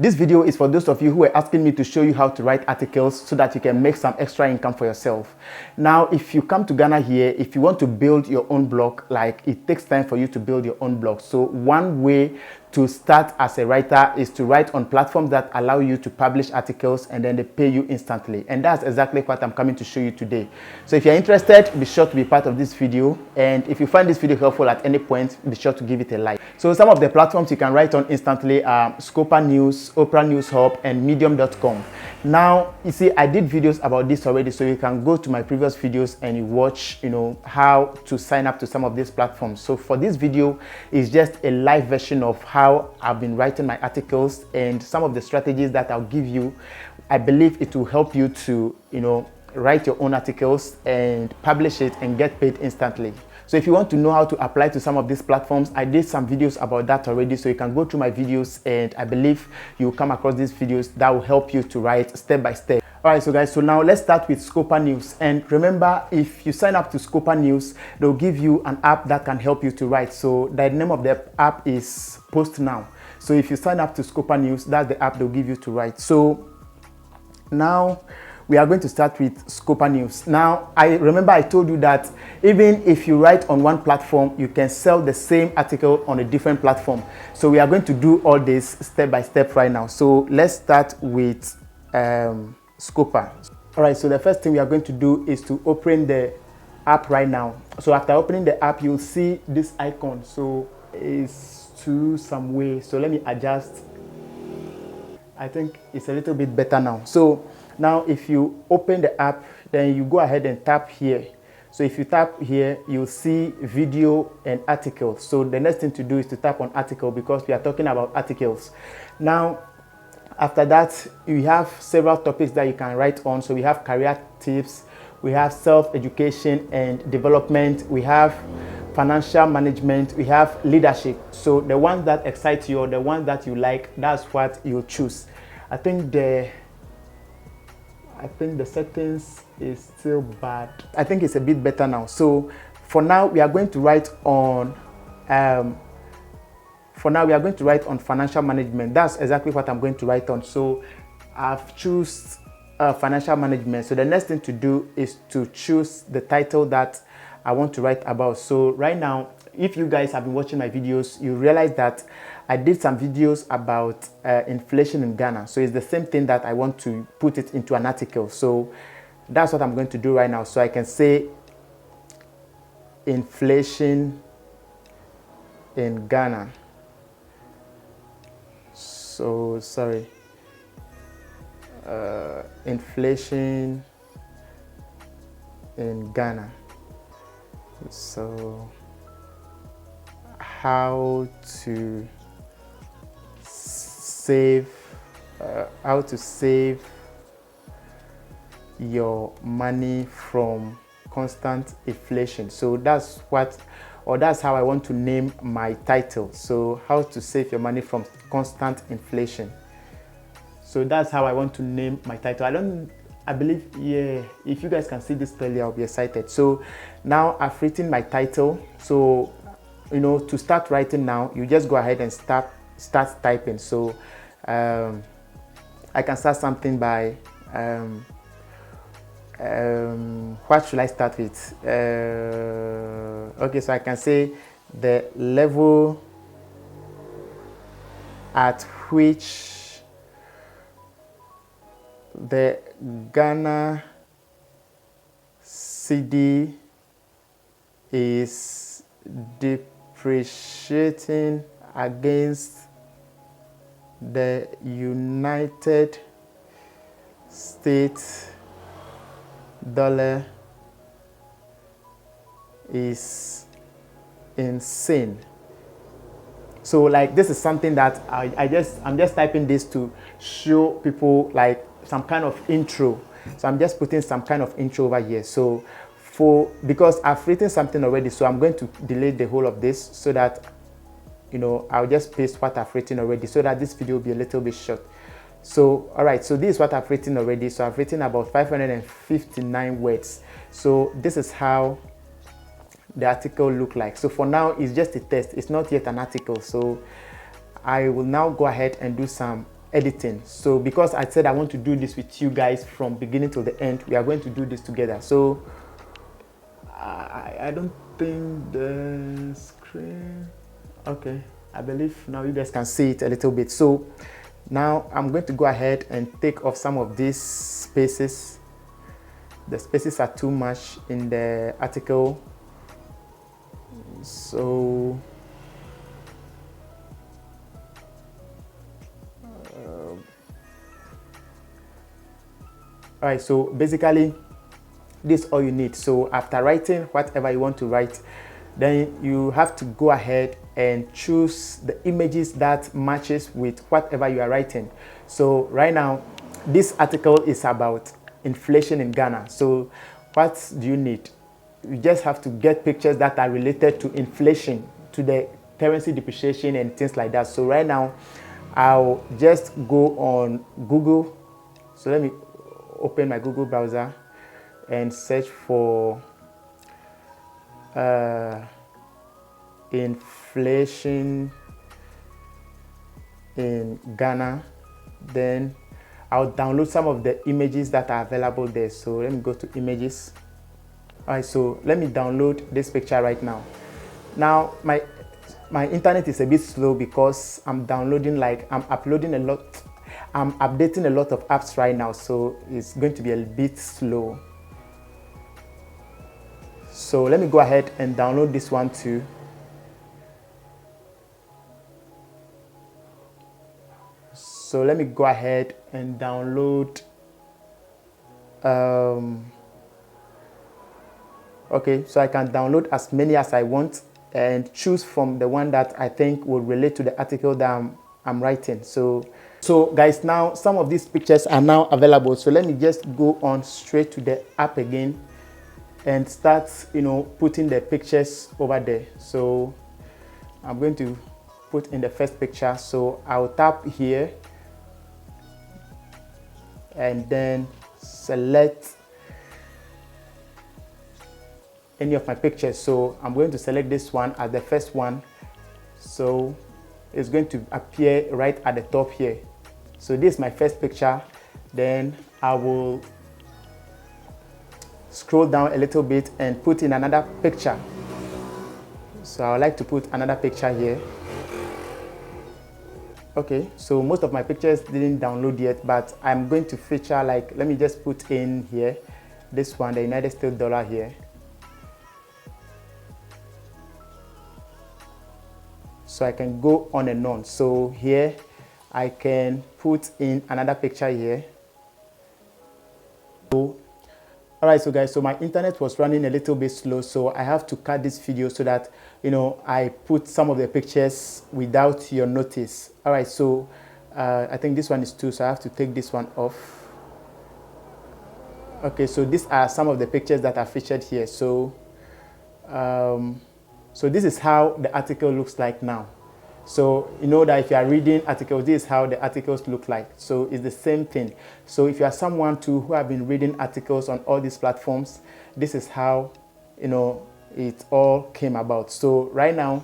This video is for those of you who are asking me to show you how to write articles so that you can make some extra income for yourself. Now, if you come to Ghana here, if you want to build your own blog, like it takes time for you to build your own blog. So one way to start as a writer is to write on platforms that allow you to publish articles and then they pay you instantly. And that's exactly what I'm coming to show you today. So if you're interested, be sure to be part of this video. And if you find this video helpful at any point, be sure to give it a like. So some of the platforms you can write on instantly are Scoopa News, Opera News Hub, and Medium.com. Now, you see, I did videos about this already, so you can go to my previous videos and you watch, how to sign up to some of these platforms. So for this video, it's just a live version of how I've been writing my articles and some of the strategies that I'll give you. I believe it will help you to, write your own articles and publish it and get paid instantly. So if you want to know how to apply to some of these platforms, I did some videos about that already, so you can go through my videos and I believe you'll come across these videos that will help you to write step by step. Alright, so guys, so now let's start with Scoopa News. And remember, if you sign up to Scoopa News, they'll give you an app that can help you to write. So the name of the app is Post Now. So if you sign up to Scoopa News, that's the app they'll give you to write. So now we are going to start with Scoopa News. Now, I told you that even if you write on one platform, you can sell the same article on a different platform. So we are going to do all this step by step right now. So let's start with Scoopa. All right, so the first thing we are going to do is to open the app right now. So after opening the app, you'll see this icon. So it's to some way. So let me adjust. I think it's a little bit better now. So now, if you open the app, then you go ahead and tap here. So if you tap here, you'll see video and articles. So the next thing to do is to tap on article because we are talking about articles. Now, after that, you have several topics that you can write on. So we have career tips, we have self-education and development, we have financial management, we have leadership. So the ones that excite you or the ones that you like, that's what you choose. I think the settings is still bad. I think it's a bit better now. So for now, we are going to write on financial management. That's exactly what I'm going to write on. So I've choose financial management. So the next thing to do is to choose the title that I want to write about. So right now, if you guys have been watching my videos, you realize that I did some videos about inflation in Ghana. So it's the same thing that I want to put it into an article. So that's what I'm going to do right now. So I can say inflation in Ghana. So sorry. Inflation in Ghana. So how to save your money from constant inflation. So that's how I want to name my title. So how to save your money from constant inflation. So that's how I want to name my title. I believe, yeah, if you guys can see this clearly, I'll be excited. So now I've written my title. So to start writing now, you just go ahead and start typing. So I can start something by what should I start with? Okay, so I can say the level at which the Ghana cedi is depreciating against the United States dollar is insane. So like this is something that I'm just typing this to show people like some kind of intro. So I'm just putting some kind of intro over here. So because I've written something already, so I'm going to delete the whole of this so that I'll just paste what I've written already so that this video will be a little bit short. So all right, so this is what I've written already. So I've written about 559 words. So this is how the article look like. So for now, it's just a test. It's not yet an article. So I will now go ahead and do some editing. So because I said I want to do this with you guys from beginning to the end, we are going to do this together. So I don't think the screen, okay, I believe now you guys can see it a little bit. So now I'm going to go ahead and take off some of these spaces. The spaces are too much in the article. So all right, so basically this is all you need. So after writing whatever you want to write, then you have to go ahead and choose the images that matches with whatever you are writing. So right now this article is about inflation in Ghana. So what do you need? You just have to get pictures that are related to inflation, to the currency depreciation and things like that. So right now I'll just go on Google. So let me open my Google browser and search for inflation in Ghana. Then I'll download some of the images that are available there. So let me go to images. All right, so let me download this picture right now. Now my internet is a bit slow because I'm downloading, like I'm uploading a lot, I'm updating a lot of apps right now, so it's going to be a bit slow. So let me go ahead and download this one too. So let me go ahead and download okay, so I can download as many as I want and choose from the one that I think will relate to the article that I'm writing. So guys, now some of these pictures are now available. So let me just go on straight to the app again and start, putting the pictures over there. So I'm going to put in the first picture. So I'll tap here and then select any of my pictures. So I'm going to select this one as the first one. So it's going to appear right at the top here. So this is my first picture. Then I will scroll down a little bit and put in another picture. So I would like to put another picture here. Okay, so most of my pictures didn't download yet, but I'm going to feature, like, let me just put in here this one, the United States dollar here. So I can go on and on. So here I can put in another picture here. So, all right, so guys, so my internet was running a little bit slow, so I have to cut this video so that I put some of the pictures without your notice. All right, so I think this one is 2, so I have to take this one off. Okay, so these are some of the pictures that are featured here. So so this is how the article looks like now. So you know that if you are reading articles, this is how the articles look like. So it's the same thing. So if you are someone too who have been reading articles on all these platforms, this is how it all came about. So right now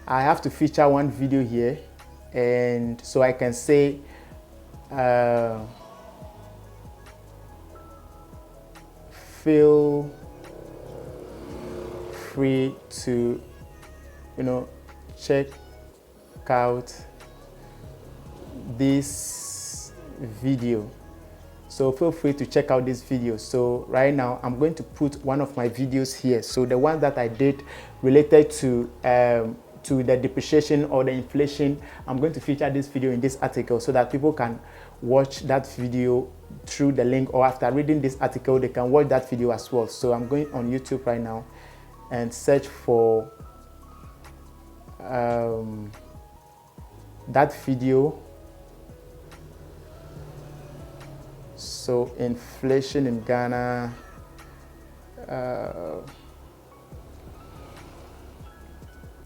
I have to feature one video here, and so I can say feel free to check out this video. So feel free to check out this video. So right now I'm going to put one of my videos here. So the one that I did related to the depreciation or the inflation, I'm going to feature this video in this article so that people can watch that video through the link, or after reading this article they can watch that video as well. So I'm going on YouTube right now and search for that video. So inflation in Ghana.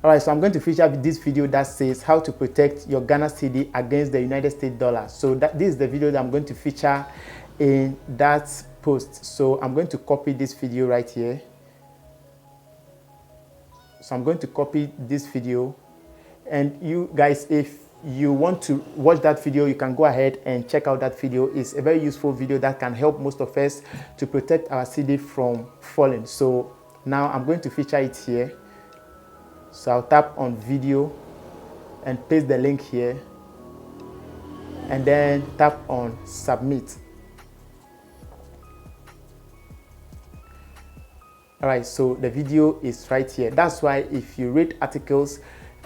All right, so I'm going to feature this video that says how to protect your Ghana cedi against the United States dollar. So this is the video that I'm going to feature in that post. So I'm going to copy this video right here. So I'm going to copy this video, and you guys, if you want to watch that video, you can go ahead and check out that video. It's a very useful video that can help most of us to protect our cedi from falling. So now I'm going to feature it here. So I'll tap on video and paste the link here, and then tap on submit. All right, so the video is right here. That's why if you read articles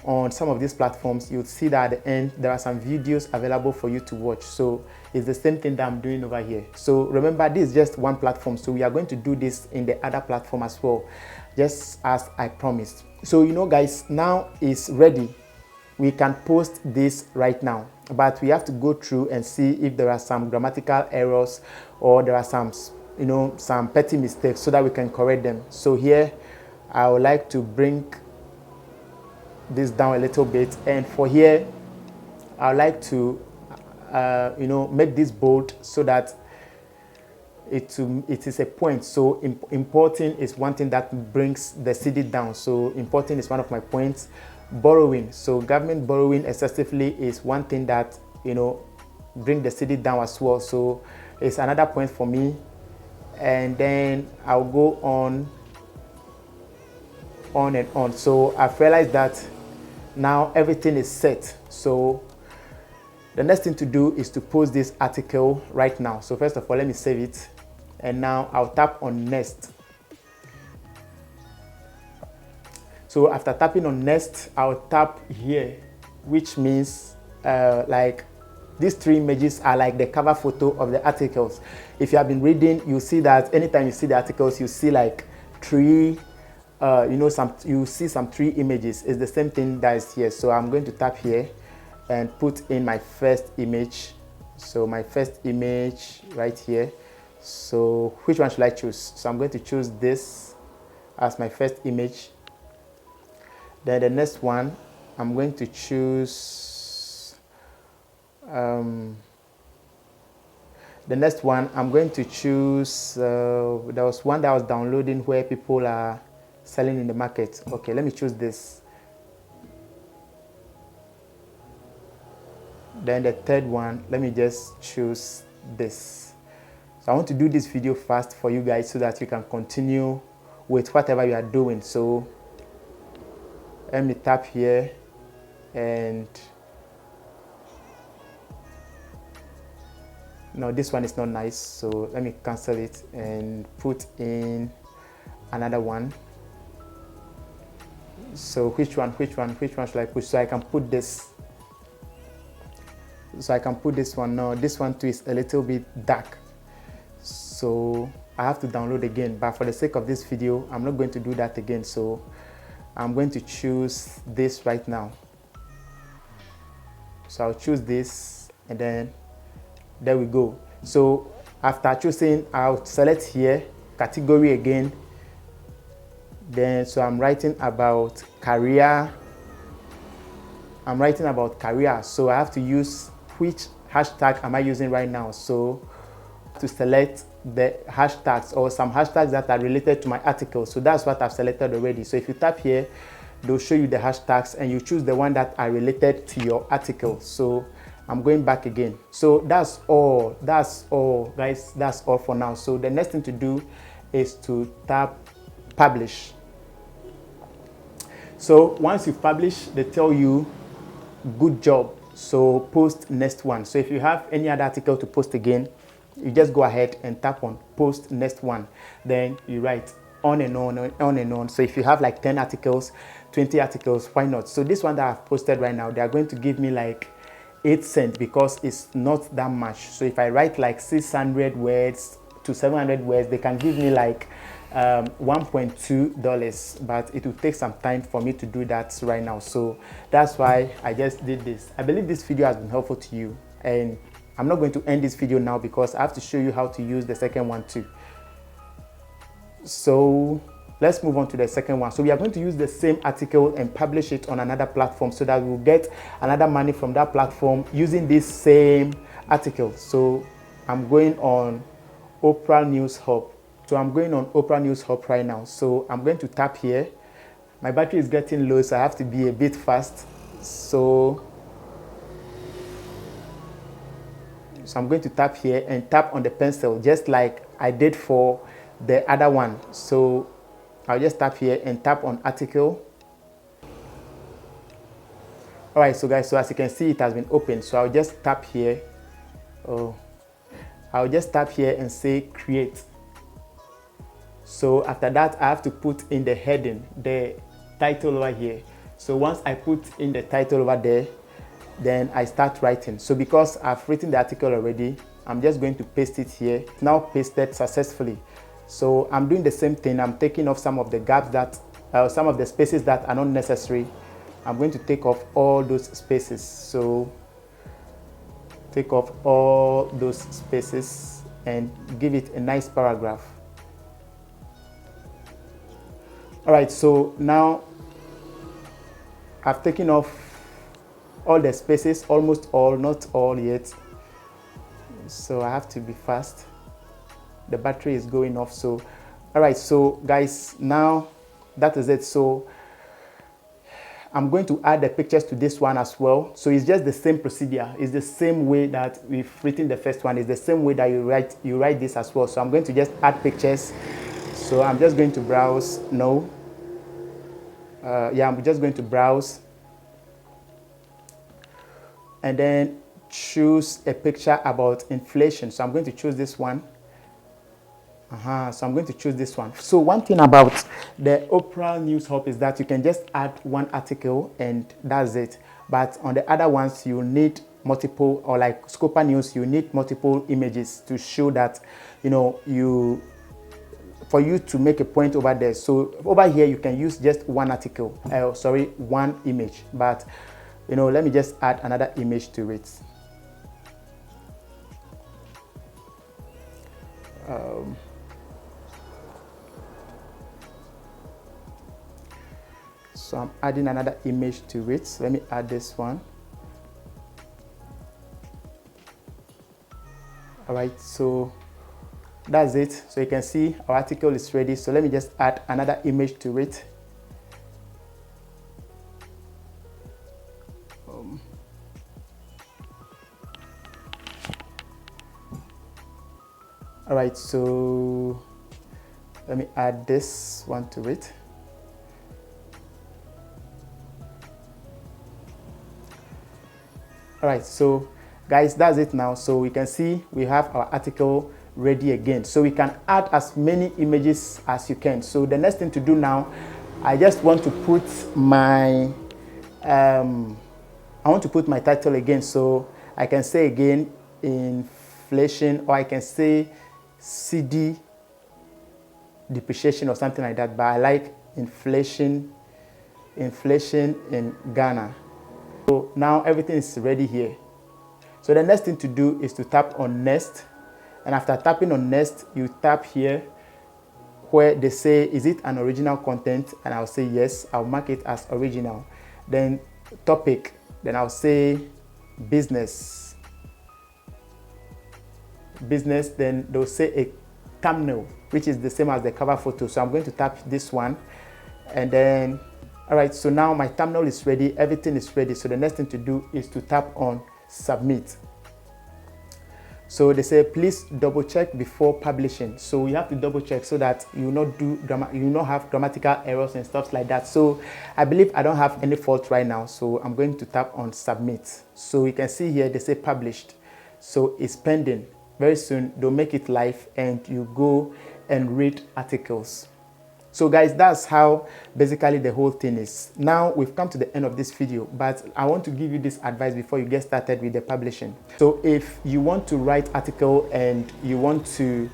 on some of these platforms, you'll see that at the end there are some videos available for you to watch. So it's the same thing that I'm doing over here. So remember, this is just one platform, so we are going to do this in the other platform as well, just as I promised. So you know guys, now it's ready. We can post this right now, but we have to go through and see if there are some grammatical errors or there are some, you know, some petty mistakes so that we can correct them. So here I would like to bring this down a little bit, and for here I would like to you know, make this bold so that it is a point. So importing is one thing that brings the cedi down. So importing is one of my points. Borrowing, so government borrowing excessively is one thing that, you know, bring the cedi down as well. So it's another point for me. And then I'll go on and on. So I've realized that now everything is set. So the next thing to do is to post this article right now. So first of all, let me save it, and now I'll tap on next. So after tapping on next, I'll tap here, which means like these three images are like the cover photo of the articles. If you have been reading, you see that anytime you see the articles, you see like three, you know, you see some three images. It's the same thing that is here. So I'm going to tap here and put in my first image. So my first image right here. So which one should I choose? So I'm going to choose this as my first image. Then the next one, I'm going to choose, there was one that I was downloading where people are selling in the market. Okay, let me choose this. Then the third one, let me just choose this. So I want to do this video fast for you guys so that you can continue with whatever you are doing. So let me tap here, and no, this one is not nice, so let me cancel it and put in another one. So which one should I put? So I can put this. So I can put this one. No, this one too is a little bit dark, so I have to download again. But for the sake of this video, I'm not going to do that again. So I'm going to choose this right now. So I'll choose this, and then there we go. So after choosing, I'll select here category again. Then so I'm writing about career. So I have to use which hashtag am I using right now. So to select the hashtags or some hashtags that are related to my article. So that's what I've selected already. So if you tap here, they'll show you the hashtags, and you choose the one that are related to your article. So I'm going back again. So that's all guys, that's all for now. So the next thing to do is to tap publish. So once you publish, they tell you good job, so post next one. So if you have any other article to post again, you just go ahead and tap on post next one. Then you write on and on and on and on. So if you have like 10 articles, 20 articles, why not? So this one that I've posted right now, they are going to give me like 8 cents because it's not that much. So if I write like 600 words to 700 words, they can give me like $1.2, but it will take some time for me to do that right now. So that's why I just did this. I believe this video has been helpful to you, and I'm not going to end this video now because I have to show you how to use the second one too. So let's move on to the second one. So we are going to use the same article and publish it on another platform so that we'll get another money from that platform using this same article. So I'm going on Oprah News Hub. So I'm going on Oprah News Hub right now. So I'm going to tap here. My battery is getting low, so I have to be a bit fast. So So I'm going to tap here and tap on the pencil just like I did for the other one. So I'll just tap here and tap on article. All right, so guys, so as you can see, it has been opened. So I'll just tap here. I'll just tap here and say create. So after that, I have to put in the heading, the title over here. So once I put in the title over there, then I start writing. So because I've written the article already, I'm just going to paste it here. It's now pasted successfully. So I'm doing the same thing. I'm taking off some of the gaps that, some of the spaces that are not necessary. I'm going to take off all those spaces. So take off all those spaces and give it a nice paragraph. All right, so now I've taken off all the spaces, almost all, not all yet. So I have to be fast. The battery is going off. So, all right, so guys, now that is it. So I'm going to add the pictures to this one as well. So it's just the same procedure. It's the same way that we've written the first one. It's the same way that you write this as well. So I'm going to just add pictures. So I'm just going to browse. No. Yeah, I'm just going to browse. And then choose a picture about inflation. So I'm going to choose this one. So I'm going to choose this one. So one thing about the Oprah News Hub is that you can just add one article and that's it. But on the other ones, you need multiple, or like Scoopa News, you need multiple images to show that, you know, for you to make a point over there. So over here, you can use just one article, one image. But, you know, let me just add another image to it. So I'm adding another image to it. So let me add this one. All right, so that's it. So you can see our article is ready. So let me just add another image to it. All right, so let me add this one to it. All right, so guys, that's it now. So we can see we have our article ready again. So we can add as many images as you can. So the next thing to do now, I just want to put my I want to put my title again. So I can say again inflation, or I can say cedi depreciation or something like that. But I like inflation in Ghana. So now everything is ready here. So the next thing to do is to tap on next. And after tapping on next, you tap here where they say, is it an original content? And I'll say yes, I'll mark it as original. Then topic, then I'll say business. Then they'll say a thumbnail, which is the same as the cover photo. So I'm going to tap this one. And then, all right, so now my thumbnail is ready, everything is ready. So the next thing to do is to tap on submit. So they say, please double check before publishing. So you have to double check so that you not have grammatical errors and stuff like that. So I believe I don't have any fault right now. So I'm going to tap on submit. So you can see here, they say published. So it's pending. Very soon they'll make it live and you go and read articles. So guys, that's how basically the whole thing is. Now we've come to the end of this video, but I want to give you this advice before you get started with the publishing. So if you want to write article and you want to,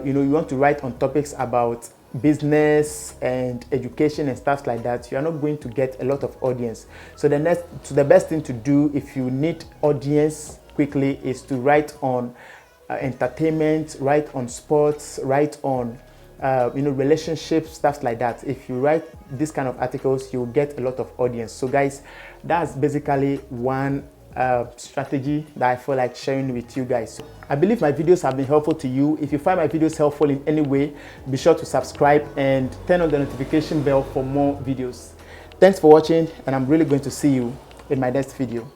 you want to write on topics about business and education and stuff like that, you are not going to get a lot of audience. So the best thing to do if you need audience quickly is to write on entertainment, write on sports, write on relationships, stuff like that. If you write this kind of articles, you'll get a lot of audience. So guys, that's basically one strategy that I feel like sharing with you guys. I believe my videos have been helpful to you. If you find my videos helpful in any way, be sure to subscribe and turn on the notification bell for more videos. Thanks for watching, and I'm really going to see you in my next video.